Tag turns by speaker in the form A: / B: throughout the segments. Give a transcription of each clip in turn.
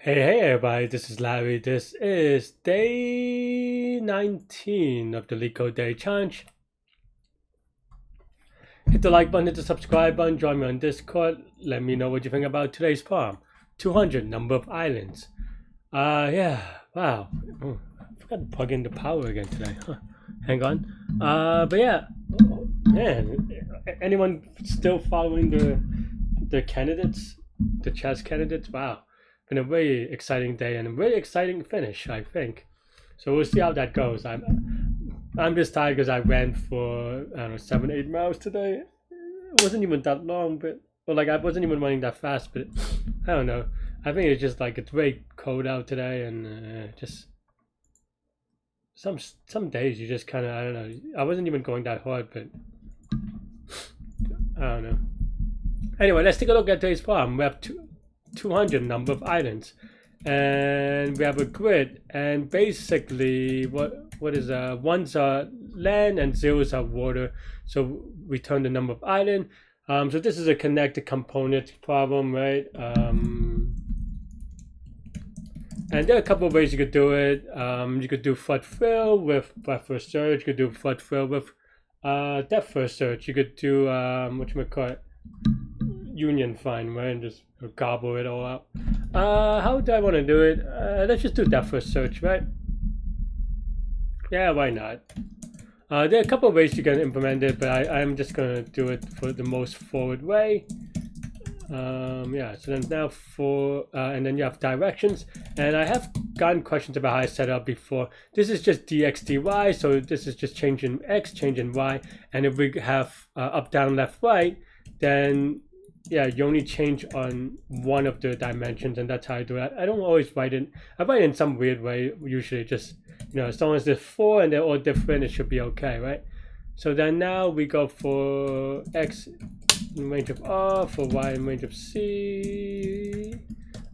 A: Hey everybody, this is Larry. This is day 19 of the LeetCode Day Challenge. Hit the like button, hit the subscribe button, join me on Discord. Let me know what you think about today's poem. 200, number of islands. Yeah, wow. I forgot to plug in the power again today. Huh. Hang on. But yeah, man, anyone still following the candidates, the chess candidates? Wow. Been a very exciting day and a very exciting finish, I think. So we'll see how that goes. I'm just tired because I ran for I don't know 7-8 miles today. It wasn't even that long, but like I wasn't even running that fast. But I don't know. I think it's just like it's very cold out today, and just some days you just kind of I don't know. I wasn't even going that hard, but I don't know. Anyway, let's take a look at today's problem. We have 200 number of islands, and we have a grid, and basically what is ones are land and zeros are water, so return the number of island. So this is a connected component problem, right? And there are a couple of ways you could do it. You could do flood fill with breadth first search. You could do flood fill with depth first search. You could do whatchamacallit, union find, right? And just gobble it all up. How do I want to do it? Let's just do depth first search, right? Yeah, why not? There are a couple of ways you can implement it, but I'm just gonna do it for the most forward way. Yeah, so then now and then you have directions, and I have gotten questions about how I set it up before. This is just dx dy, so this is just changing x, changing y, and if we have up, down, left, right, then yeah, you only change on one of the dimensions, and that's how I do it. I don't always write it. I write it in some weird way. Usually, just as long as there's 4 and they're all different, it should be okay, right? So then now we go for x in range of R, for y in range of C.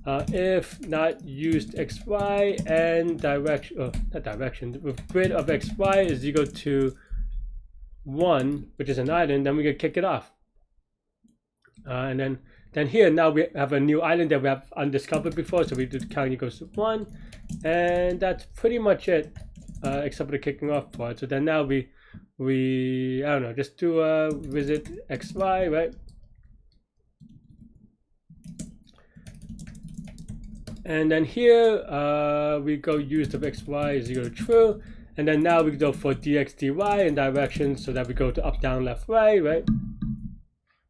A: If not used xy and direction, not direction, with grid of xy is equal to 1, which is an island, then we can kick it off. And then here now we have a new island that we have undiscovered before, so we do the count equals to 1, and that's pretty much it, except for the kicking off part. So then now we I don't know, just do visit xy, right? And then here we go used of xy is equal to true, and then now we go for dx dy in directions, so that we go to up, down, left, right?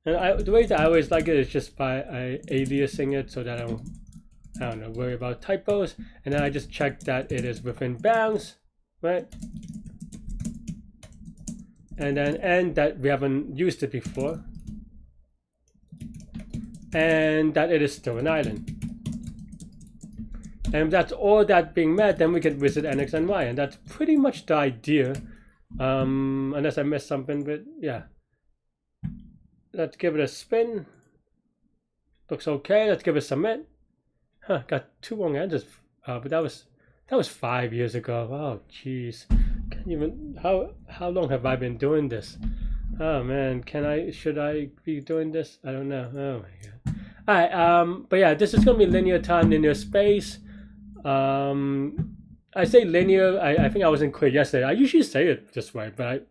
A: And the way that I always like it is just by aliasing it, so that I don't know, worry about typos. And then I just check that it is within bounds, right? And then that we haven't used it before, and that it is still an island. And if that's all that being met, then we can visit nx and y, and that's pretty much the idea. Unless I missed something, but yeah. Let's give it a spin. Looks okay. Let's give it a submit. Huh, got 2 wrong answers. But that was 5 years ago. Oh jeez. Can't even how long have I been doing this? Oh man, should I be doing this? I don't know. Oh my god. Alright, but yeah, this is gonna be linear time, linear space. I say linear, I think I wasn't clear yesterday. I usually say it this way, but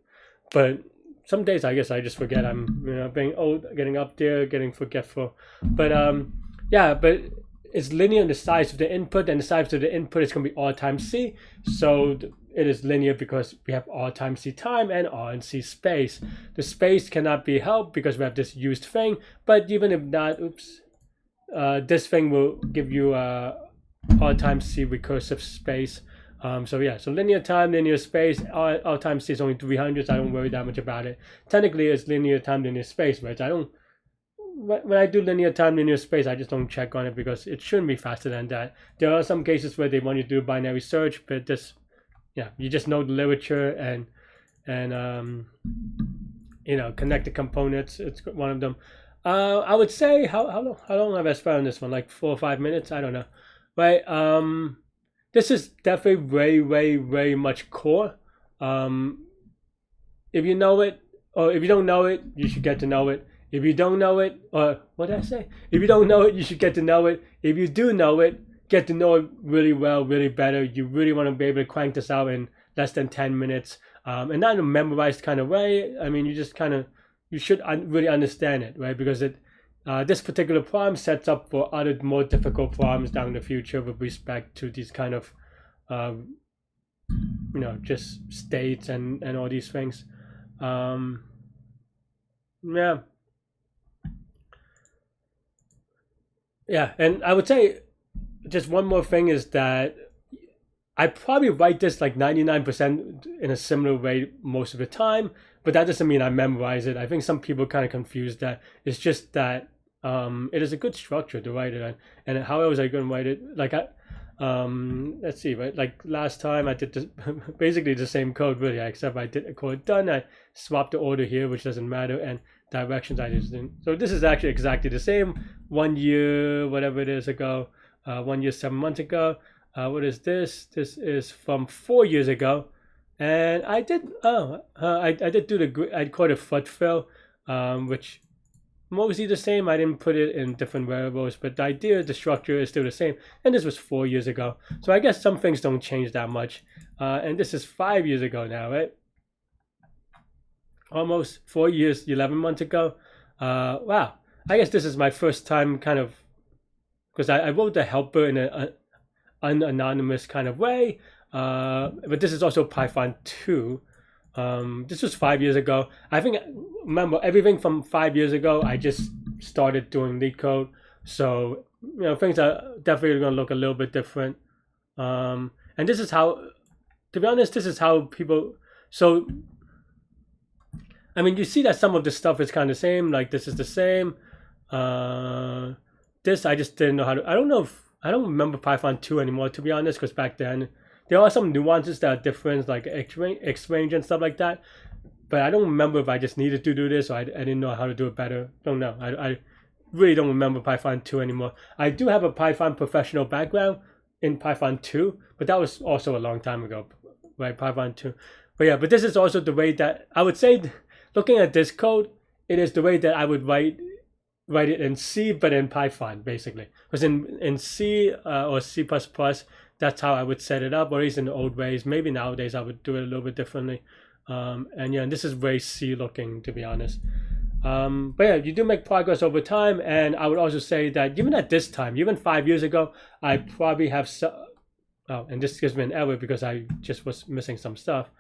A: some days I guess I just forget. I'm being old, getting up there, getting forgetful. But yeah, but it's linear in the size of the input, and the size of the input is going to be R times C. So it is linear because we have R times C time and R and C space. The space cannot be helped because we have this used thing. But even if not, this thing will give you R times C recursive space. So yeah, so linear time, linear space, R times C is only 300, so I don't worry that much about it. Technically, it's linear time, linear space, right? When I do linear time, linear space, I just don't check on it because it shouldn't be faster than that. There are some cases where they want you to do binary search, but this, yeah, you just know the literature and connected components. It's one of them. I would say how long have I spent on this one? Like 4 or 5 minutes? I don't know, right? This is definitely very much core. If you know it, or if you don't know it, you should get to know it. If you don't know it, or what did I say? If you don't know it, you should get to know it. If you do know it, get to know it really well, really better, you really want to be able to crank this out in less than 10 minutes, and not in a memorized kind of way. I mean, you should really understand it, right? Because this particular problem sets up for other more difficult problems down the future with respect to these kind of, just states and all these things. Yeah. Yeah, and I would say just one more thing is that I probably write this like 99% in a similar way most of the time, but that doesn't mean I memorize it. I think some people kind of confuse that. It's just that it is a good structure to write it in. And how else are you going to write it? Like, let's see, right? Like last time I did this, basically the same code, really, except I did a code done. I swapped the order here, which doesn't matter, and directions I just didn't. So this is actually exactly the same 1 year, whatever it is ago, 1 year, 7 months ago. What is this? This is from 4 years ago, and I did. I did do I called it foot fill, which mostly the same. I didn't put it in different variables, but the idea, the structure is still the same. And this was 4 years ago, so I guess some things don't change that much. And this is 5 years ago now, right? Almost 4 years, 11 months ago. Wow. I guess this is my first time kind of, because I wrote the helper in an anonymous kind of way. But this is also Python 2. This was 5 years ago. I think, remember, everything from 5 years ago, I just started doing LeetCode. So, things are definitely going to look a little bit different. And this is how, to be honest, this is how people, so, I mean, you see that some of the stuff is kind of the same, like this is the same. This, I just didn't know how to, I don't remember Python 2 anymore, to be honest, because back then, there are some nuances that are different, like X-range and stuff like that. But I don't remember if I just needed to do this or I didn't know how to do it better. Don't know. I really don't remember Python 2 anymore. I do have a Python professional background in Python 2, but that was also a long time ago, right? Python 2. But yeah, but this is also the way that I would say, looking at this code, it is the way that I would write it in C, but in Python, basically. Because in C or C++, that's how I would set it up, or at least in the old ways. Maybe nowadays I would do it a little bit differently. And yeah, this is very C looking, to be honest. But yeah, you do make progress over time. And I would also say that even at this time, even 5 years ago, I probably have, and this gives me an error because I just was missing some stuff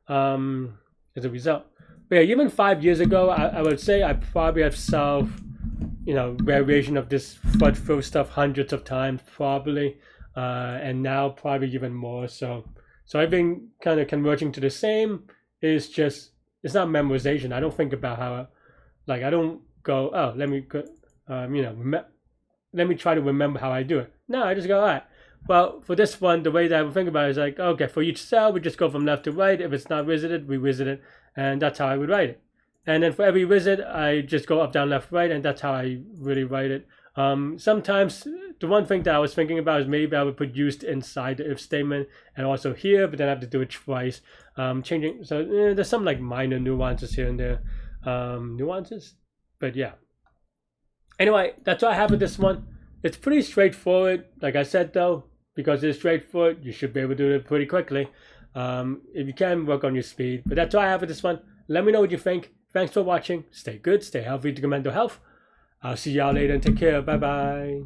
A: as a result. But yeah, even 5 years ago, I would say I probably have solved, variation of this foot fill stuff hundreds of times, probably. And now probably even more. So I've been kind of converging to the same. It's not memorization. I don't think about how, like, I don't go, oh, let me try to remember how I do it. No, I just go, all right. Well, for this one, the way that I would think about it is like, okay, for each cell, we just go from left to right. If it's not visited, we visit it. And that's how I would write it. And then for every visit, I just go up, down, left, right. And that's how I really write it. Sometimes the one thing that I was thinking about is maybe I would put used inside the if statement and also here, but then I have to do it twice. Changing, so there's some like minor nuances here and there. But yeah. Anyway, that's all I have with this one. It's pretty straightforward. Like I said though, because it's straightforward, you should be able to do it pretty quickly. If you can, work on your speed. But that's all I have with this one. Let me know what you think. Thanks for watching. Stay good, stay healthy to your mental health. I'll see y'all later and take care. Bye bye.